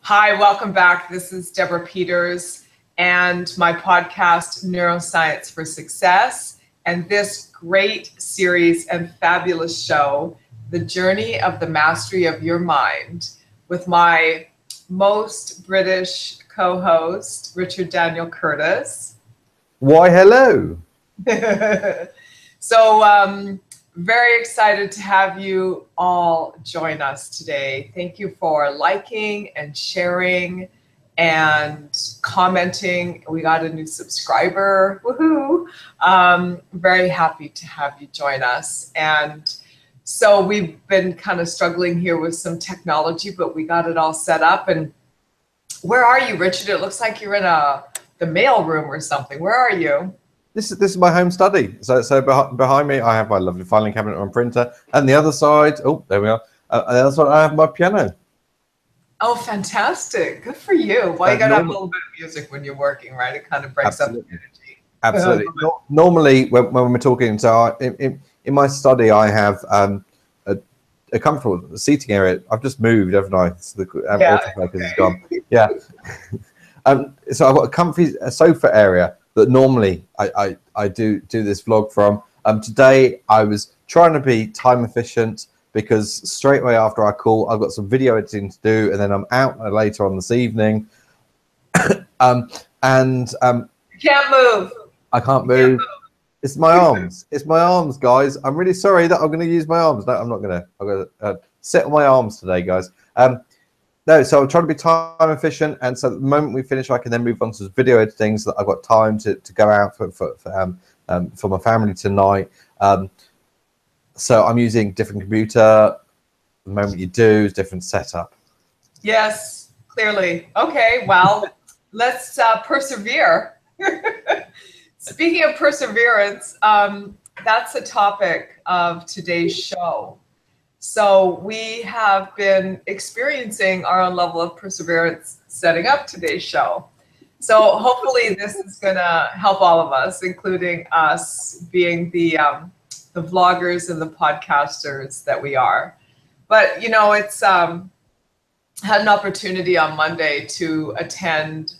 Hi, welcome back. This is Deborah Peters and my podcast, Neuroscience for Success, and this great series and fabulous show, The Journey of the Mastery of Your Mind, with my most British co-host, Richard Daniel Curtis. Why, hello. So, very excited to have you all join us today. Thank you for liking and sharing and commenting. We got a new subscriber, woohoo. Very happy to have you join us. And so we've been kind of struggling here with some technology, but we got it all set up. And where are you, Richard? It looks like you're in the mail room or something. Where are you? This is my home study. So behind me, I have my lovely filing cabinet and printer, and the other side, oh, there we are. On the other side, I have my piano. Oh, fantastic! Good for you. Well, you gotta have a little bit of music when you're working, right? It kind of breaks up the energy. Absolutely. Normally, when we're talking, so in my study, I have a comfortable seating area. I've just moved, haven't I? So the autofocus is gone. Yeah. So I've got a comfy sofa area that normally I do this vlog from. Today I was trying to be time efficient because straight away after I call, I've got some video editing to do, and then I'm out later on this evening. You can't move. I can't move. It's my arms. It's my arms, guys. I'm really sorry that I'm going to use my arms. No, I'm not going to. I'm going to sit on my arms today, guys. No, so I'm trying to be time efficient, and so the moment we finish, I can then move on to video editing, so that I've got time to go out for my family tonight. So I'm using different computer. The moment you do is different setup. Yes, clearly. Okay, well, let's persevere. Speaking of perseverance, that's the topic of today's show. So we have been experiencing our own level of perseverance setting up today's show. So hopefully this is going to help all of us, including us being the vloggers and the podcasters that we are. But, you know, it's had an opportunity on Monday to attend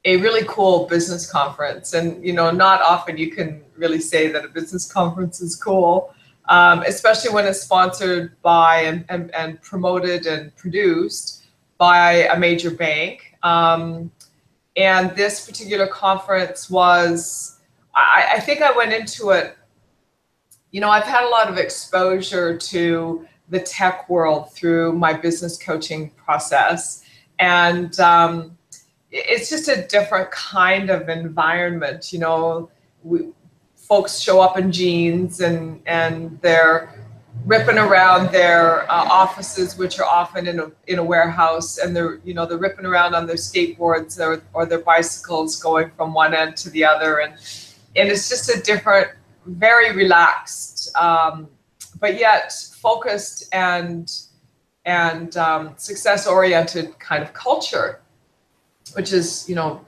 a really cool business conference. And, you know, not often you can really say that a business conference is cool. Especially when it's sponsored by and promoted and produced by a major bank. And this particular conference was, I think I went into it, you know, I've had a lot of exposure to the tech world through my business coaching process. And it's just a different kind of environment, you know. Folks show up in jeans and they're ripping around their offices, which are often in a warehouse, and they're ripping around on their skateboards or their bicycles, going from one end to the other, and it's just a different, very relaxed, but yet focused and success oriented kind of culture, which is, you know,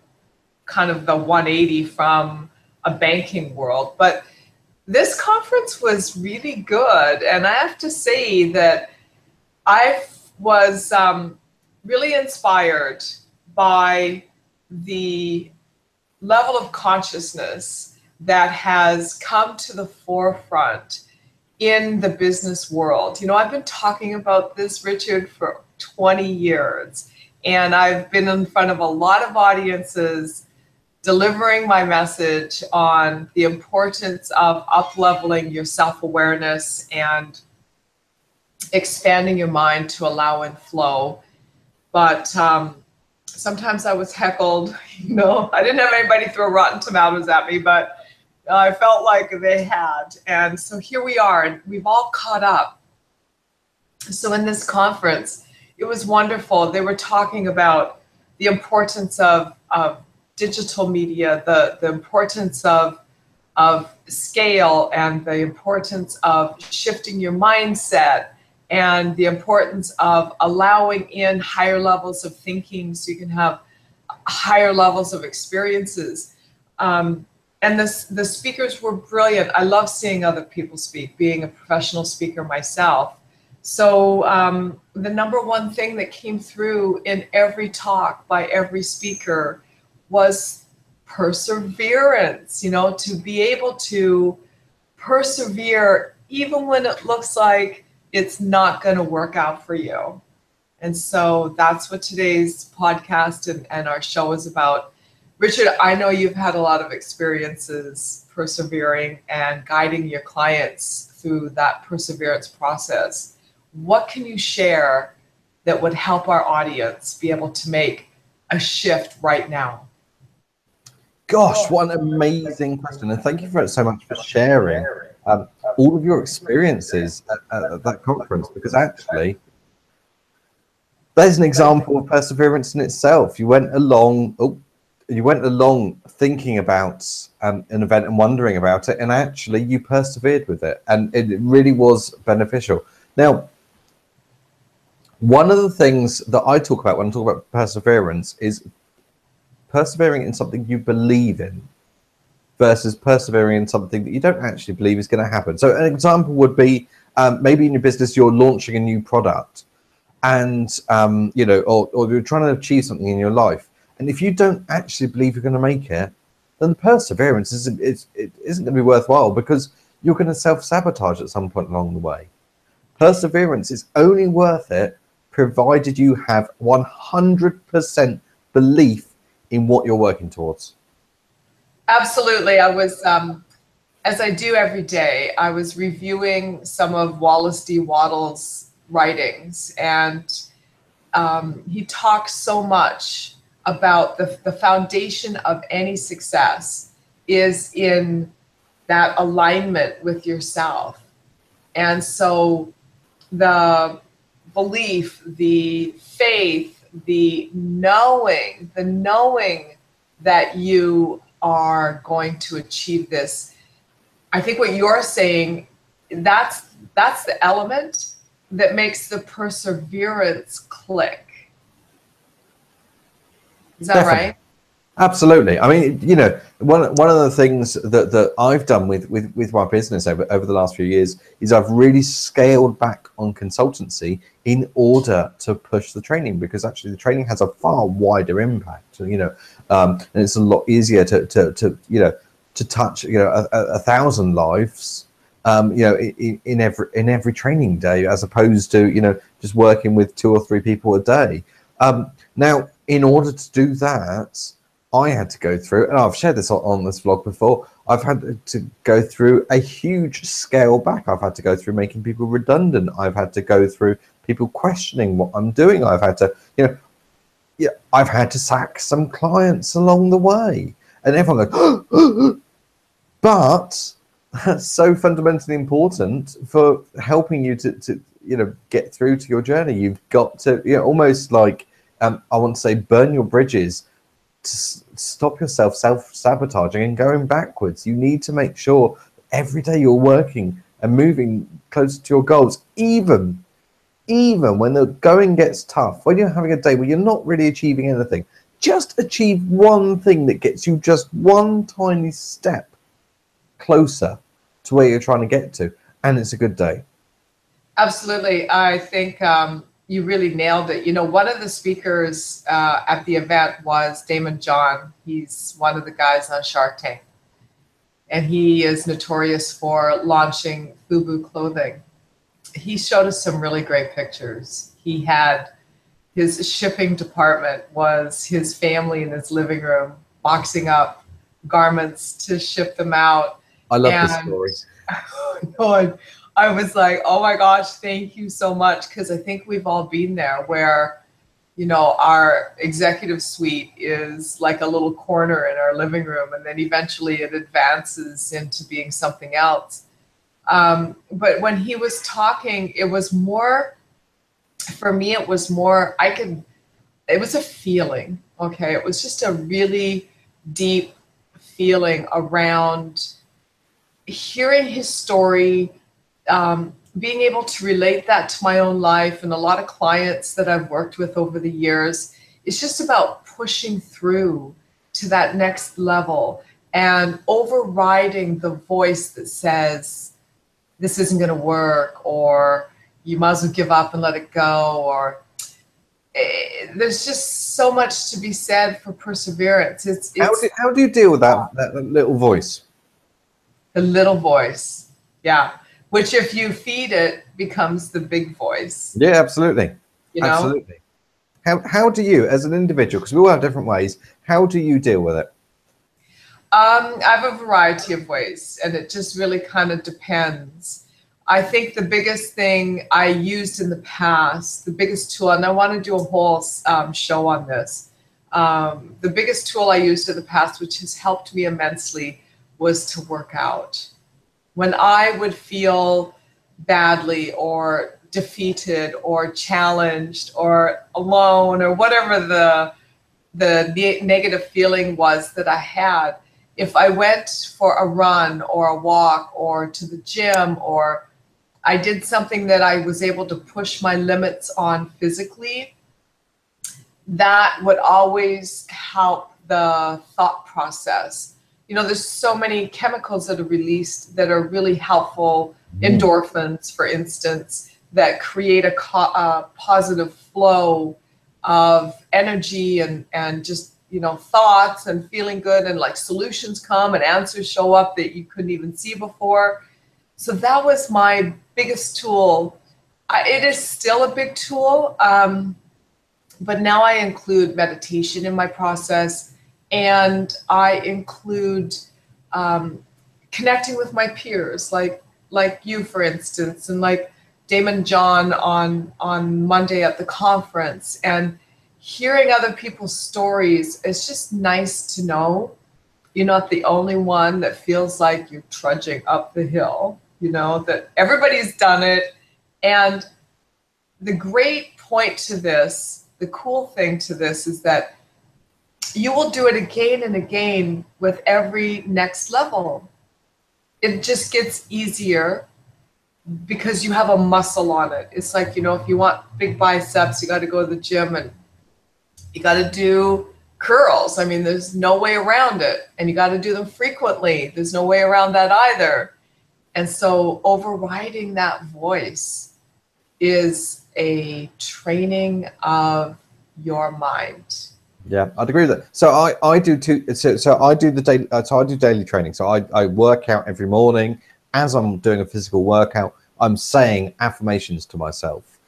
kind of the 180 from a banking world. But this conference was really good, and I have to say that I was really inspired by the level of consciousness that has come to the forefront in the business world. You know, I've been talking about this, Richard, for 20 years, and I've been in front of a lot of audiences delivering my message on the importance of up-leveling your self-awareness and expanding your mind to allow and flow. But sometimes I was heckled, you know. I didn't have anybody throw rotten tomatoes at me, but I felt like they had. And so here we are, and we've all caught up. So in this conference, it was wonderful. They were talking about the importance of digital media, the importance of scale, and the importance of shifting your mindset, and the importance of allowing in higher levels of thinking so you can have higher levels of experiences. And the speakers were brilliant. I love seeing other people speak, being a professional speaker myself. So the number one thing that came through in every talk by every speaker was perseverance, you know, to be able to persevere even when it looks like it's not going to work out for you. And so that's what today's podcast and our show is about. Richard, I know you've had a lot of experiences persevering and guiding your clients through that perseverance process. What can you share that would help our audience be able to make a shift right now? Gosh, what an amazing question. And thank you so much for sharing all of your experiences at that conference, because actually, there's an example of perseverance in itself. You went along thinking about an event and wondering about it, and actually you persevered with it, and it really was beneficial. Now, one of the things that I talk about when I talk about perseverance is persevering in something you believe in versus persevering in something that you don't actually believe is going to happen. So an example would be maybe in your business you're launching a new product, and you know, or you're trying to achieve something in your life, and if you don't actually believe you're going to make it, then the perseverance isn't going to be worthwhile, because you're going to self-sabotage at some point along the way. Perseverance is only worth it provided you have 100% belief in what you're working towards. Absolutely. I was, as I do every day, I was reviewing some of Wallace D. Wattles' writings, and he talks so much about the foundation of any success is in that alignment with yourself. And so the belief, the faith, the knowing that you are going to achieve this. I think what you're saying, that's the element that makes the perseverance click. Is that Definitely. right? Absolutely. I mean, you know, one of the things that I've done with my business over the last few years is I've really scaled back on consultancy in order to push the training, because actually the training has a far wider impact, you know, and it's a lot easier to you know, to touch, you know, 1,000 lives, you know, in every training day, as opposed to, you know, just working with 2 or 3 people a day. Now, in order to do that, I had to go through, and I've shared this on this vlog before, I've had to go through a huge scale back. I've had to go through making people redundant. I've had to go through people questioning what I'm doing. I've had to, you know, yeah, I've had to sack some clients along the way. And everyone goes, but that's so fundamentally important for helping you to you know, get through to your journey. You've got to, you know, almost like, I want to say, burn your bridges to stop yourself self-sabotaging and going backwards. You need to make sure every day you're working and moving closer to your goals, even when the going gets tough, when you're having a day where you're not really achieving anything. Just achieve one thing that gets you just one tiny step closer to where you're trying to get to, and it's a good day. Absolutely. I think you really nailed it. You know, one of the speakers at the event was Daymond John. He's one of the guys on Shark Tank, and he is notorious for launching FUBU clothing. He showed us some really great pictures. He had his shipping department was his family in his living room boxing up garments to ship them out. I love this story. God, I was like, oh my gosh, thank you so much. Because I think we've all been there where, you know, our executive suite is like a little corner in our living room, and then eventually it advances into being something else. But when he was talking, it was more, for me, it was more, it was a feeling, okay? It was just a really deep feeling around hearing his story, being able to relate that to my own life and a lot of clients that I've worked with over the years. It's just about pushing through to that next level and overriding the voice that says, this isn't going to work, or, you might as well give up and let it go, or there's just so much to be said for perseverance. It's how do you deal with that little voice? The little voice, yeah. Which, if you feed it, becomes the big voice. Yeah, absolutely. You know? Absolutely. How do you, as an individual, because we all have different ways, how do you deal with it? I have a variety of ways, and it just really kind of depends. I think the biggest thing I used in the past, the biggest tool, and I want to do a whole show on this, the biggest tool I used in the past, which has helped me immensely, was to work out. When I would feel badly or defeated or challenged or alone or whatever the negative feeling was that I had, if I went for a run or a walk or to the gym, or I did something that I was able to push my limits on physically, that would always help the thought process. You know, there's so many chemicals that are released that are really helpful, endorphins, for instance, that create a positive flow of energy and just, you know, thoughts and feeling good, and like solutions come and answers show up that you couldn't even see before. So that was my biggest tool. It is still a big tool, but now I include meditation in my process, and I include connecting with my peers, like you, for instance, and like Daymond John on Monday at the conference, and hearing other people's stories. It's just nice to know you're not the only one that feels like you're trudging up the hill, you know, that everybody's done it. And the great point to this, the cool thing to this, is that you will do it again and again with every next level. It just gets easier because you have a muscle on it. It's like, you know, if you want big biceps, you got to go to the gym and you got to do curls. I mean, there's no way around it. And you got to do them frequently. There's no way around that either. And so overriding that voice is a training of your mind. Yeah, I'd agree with that. So I do too. So I do daily training. So I work out every morning. As I'm doing a physical workout, I'm saying affirmations to myself.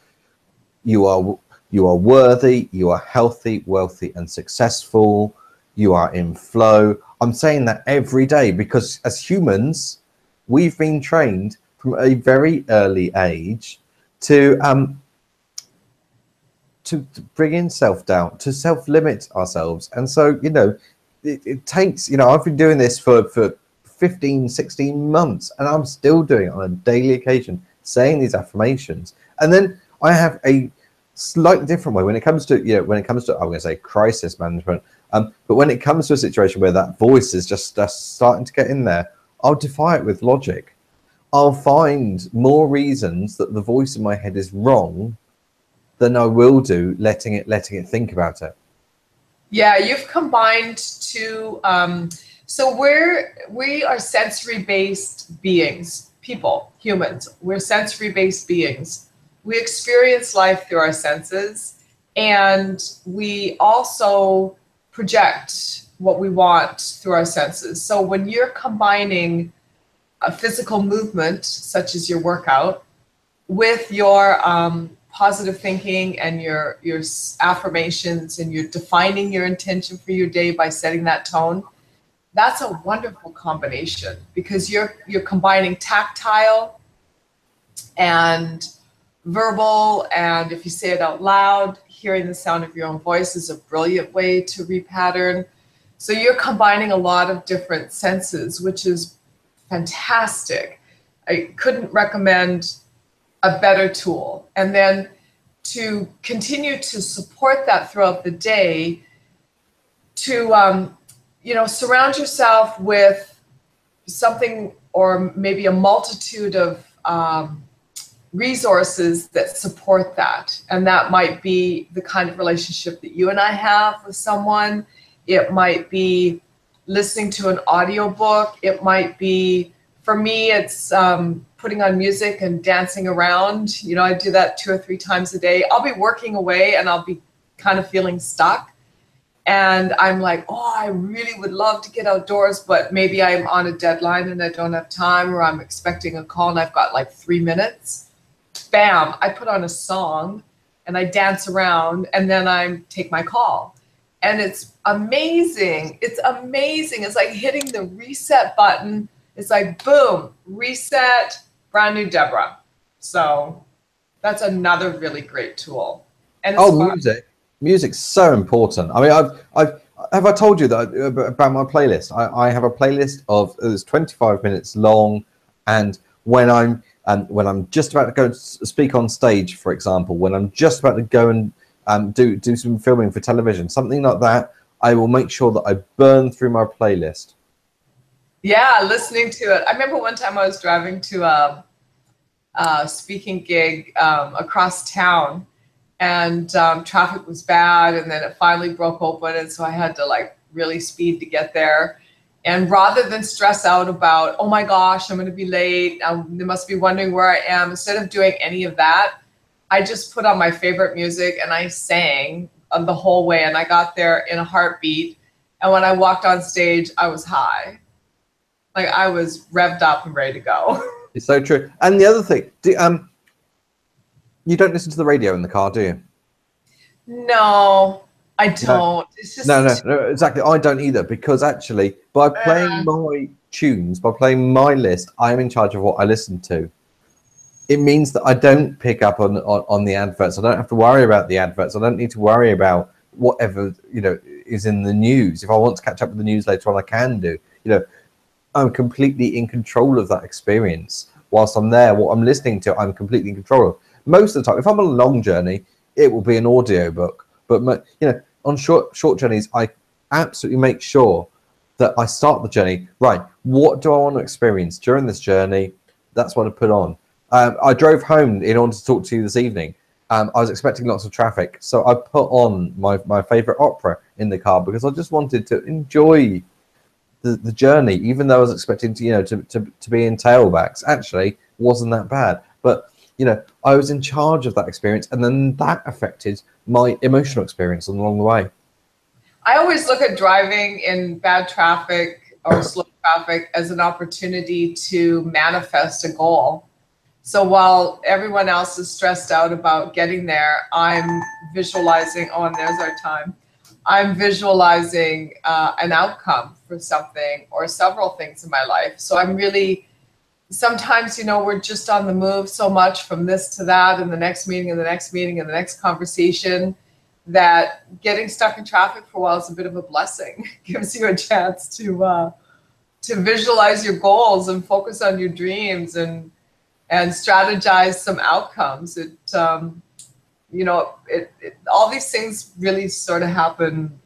You are worthy. You are healthy, wealthy, and successful. You are in flow. I'm saying that every day because as humans, we've been trained from a very early age to bring in self-doubt, to self-limit ourselves. And so, you know, it takes, you know, I've been doing this for 15, 16 months, and I'm still doing it on a daily occasion, saying these affirmations. And then I have a slightly different way when it comes to, you know, I'm going to say crisis management. But when it comes to a situation where that voice is just starting to get in there, I'll defy it with logic. I'll find more reasons that the voice in my head is wrong than I will do letting it think about it. Yeah, you've combined two. So we are sensory-based beings, people, humans. We're sensory-based beings. We experience life through our senses, and we also project what we want through our senses. So when you're combining a physical movement, such as your workout, with your positive thinking and your affirmations, and you're defining your intention for your day by setting that tone, that's a wonderful combination, because you're combining tactile and verbal, and if you say it out loud, hearing the sound of your own voice is a brilliant way to repattern. So you're combining a lot of different senses, which is fantastic. I couldn't recommend a better tool. And then to continue to support that throughout the day, to you know, surround yourself with something, or maybe a multitude of resources that support that. And that might be the kind of relationship that you and I have with someone. It might be listening to an audiobook. It might be, for me, it's putting on music and dancing around. You know, I do that 2 or 3 times a day. I'll be working away and I'll be kind of feeling stuck. And I'm like, oh, I really would love to get outdoors, but maybe I'm on a deadline and I don't have time, or I'm expecting a call and I've got like 3 minutes. Bam, I put on a song and I dance around, and then I take my call. And it's amazing. It's amazing. It's like hitting the reset button. It's like, boom, reset, brand new Deborah. So that's another really great tool. And it's fun. Music. Music's so important. I mean, have I told you that about my playlist? I have a playlist of, it's 25 minutes long, and when I'm just about to go speak on stage, for example, when I'm just about to go and do some filming for television, something like that, I will make sure that I burn through my playlist. Yeah, listening to it. I remember one time I was driving to a speaking gig across town, and traffic was bad, and then it finally broke open, and so I had to like really speed to get there. And rather than stress out about, oh my gosh, I'm going to be late, they must be wondering where I am, instead of doing any of that, I just put on my favorite music and I sang the whole way, and I got there in a heartbeat. And when I walked on stage, I was high. Like I was revved up and ready to go. It's so true. And the other thing, you don't listen to the radio in the car, do you? No, I don't. No. It's just No, exactly. I don't either, because actually by playing my tunes, by playing my list, I'm in charge of what I listen to. It means that I don't pick up on the adverts. I don't have to worry about the adverts. I don't need to worry about whatever, you know, is in the news. If I want to catch up with the news later on, I can do. You know, I'm completely in control of that experience. Whilst I'm there, what I'm listening to, I'm completely in control of. Most of the time, if I'm on a long journey, it will be an audio book. But you know, on short journeys, I absolutely make sure that I start the journey right. What do I want to experience during this journey? That's what I put on. I drove home in order to talk to you this evening. I was expecting lots of traffic, so I put on my favorite opera in the car because I just wanted to enjoy the journey, even though I was expecting to, you know, to be in tailbacks. Actually, wasn't that bad. But you know, I was in charge of that experience, and then that affected my emotional experience along the way. I always look at driving in bad traffic or slow traffic as an opportunity to manifest a goal. So while everyone else is stressed out about getting there, I'm visualizing, oh, and there's our time. I'm visualizing an outcome for something or several things in my life. So I'm really, sometimes, you know, we're just on the move so much from this to that and the next meeting and the next meeting and the next conversation, that getting stuck in traffic for a while is a bit of a blessing. It gives you a chance to visualize your goals and focus on your dreams and strategize some outcomes. It, you know, all these things really sort of happen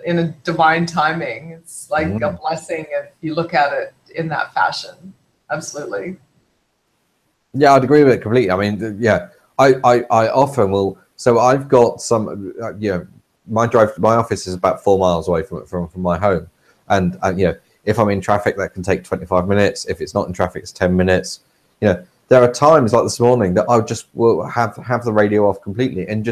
in a divine timing. It's like a blessing if you look at it in that fashion. Absolutely. Yeah, I'd agree with it completely. I mean, yeah, I often will. So I've got some, you know, my drive to my office is about 4 miles away from my home, and you know, if I'm in traffic, that can take 25 minutes. If it's not in traffic, it's 10 minutes. You know, there are times like this morning that I just will have the radio off completely and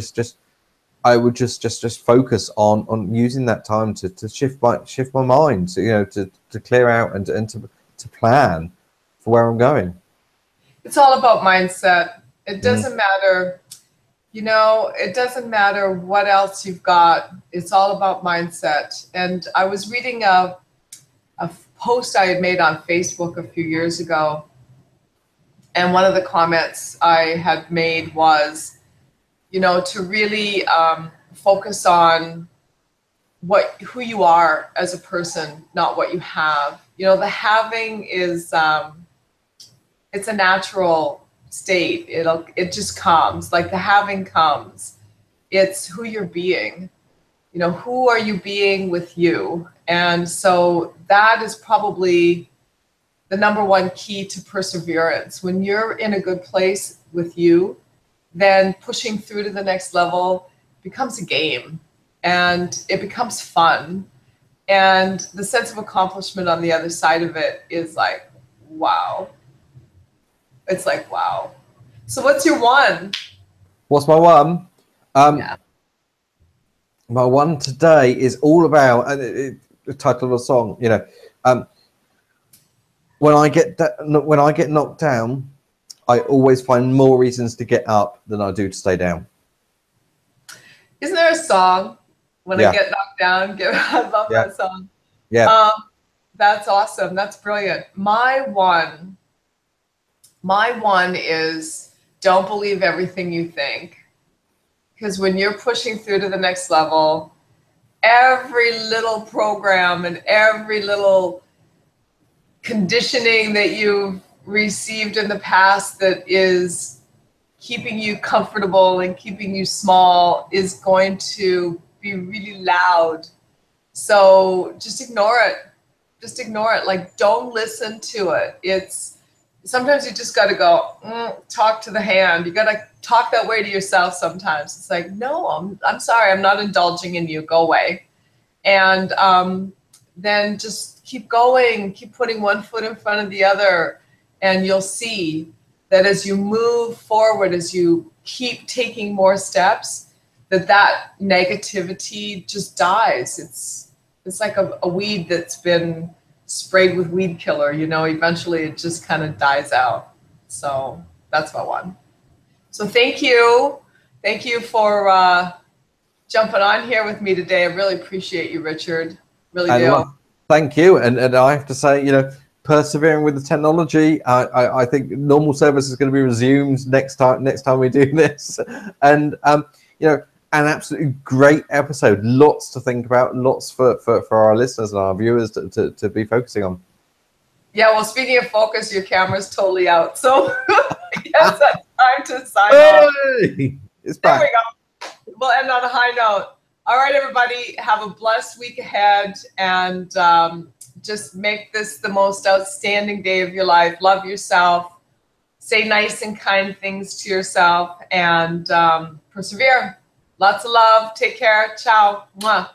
I would just focus on using that time to shift my mind, to, you know, to clear out and to plan for where I'm going. It's all about mindset. It doesn't matter, you know, it doesn't matter what else you've got. It's all about mindset. And I was reading a post I had made on Facebook a few years ago. And one of the comments I had made was, you know, to really focus on who you are as a person, not what you have. You know, the having is, it's a natural state. It just comes, like the having comes. It's who you're being. You know, who are you being with you? And so that is probably the number one key to perseverance. When you're in a good place with you, then pushing through to the next level becomes a game and it becomes fun. And the sense of accomplishment on the other side of it is like, wow. It's like, wow. So what's your one? What's my one? Yeah. My one today is all about, and the title of the song, you know, when I get knocked down, I always find more reasons to get up than I do to stay down. Isn't there a song, When Yeah. I Get Knocked Down? I love Yeah. that song. Yeah. That's awesome. That's brilliant. My one is don't believe everything you think. Because when you're pushing through to the next level, every little program and every little conditioning that you've received in the past that is keeping you comfortable and keeping you small is going to be really loud. So just ignore it. Just ignore it. Like, don't listen to it. It's sometimes you just got to go, talk to the hand. You got to talk that way to yourself sometimes. It's like, no, I'm sorry. I'm not indulging in you. Go away. And then just keep going. Keep putting one foot in front of the other. And you'll see that as you move forward, as you keep taking more steps, that negativity just dies. It's like a weed that's been sprayed with weed killer, you know, eventually it just kind of dies out. So that's my one. So thank you. Thank you for jumping on here with me today. I really appreciate you, Richard. Really do. Thank you. And I have to say, you know, persevering with the technology, I think normal service is going to be resumed next time we do this. And, you know, an absolutely great episode. Lots to think about, lots for our listeners and our viewers to be focusing on. Yeah, well, speaking of focus, your camera's totally out. So yes, that's time to sign off. It's back. There we go. We'll end on a high note. All right, everybody, have a blessed week ahead, and just make this the most outstanding day of your life. Love yourself. Say nice and kind things to yourself, and persevere. Lots of love. Take care. Ciao. Mwah.